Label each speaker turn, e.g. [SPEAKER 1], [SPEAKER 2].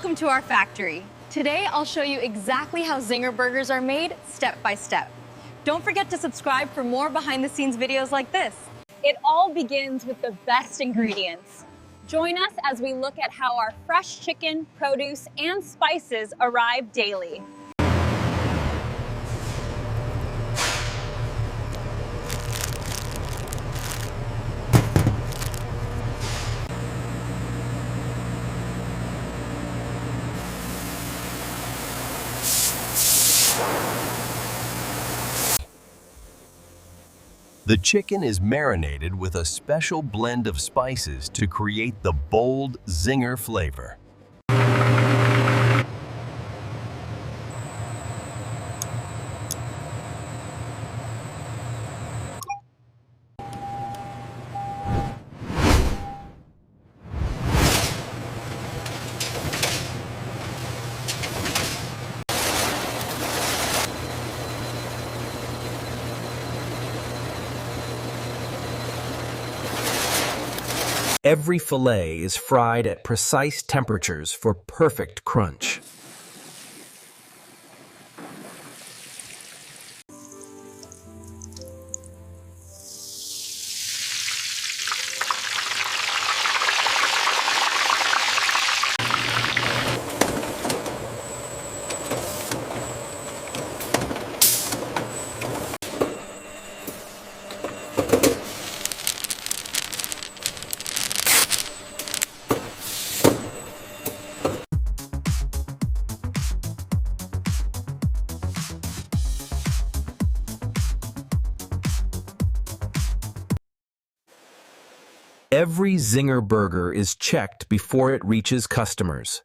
[SPEAKER 1] Welcome to our factory. Today, I'll show you exactly how Zinger burgers are made step by step. Don't forget to subscribe for more behind-the-scenes videos like this. It all begins with the best ingredients. Join us as we look at how our fresh chicken, produce, and spices arrive daily.
[SPEAKER 2] The chicken is marinated with a special blend of spices to create the bold Zinger flavor. Every fillet is fried at precise temperatures for perfect crunch. Every Zinger burger is checked before it reaches customers.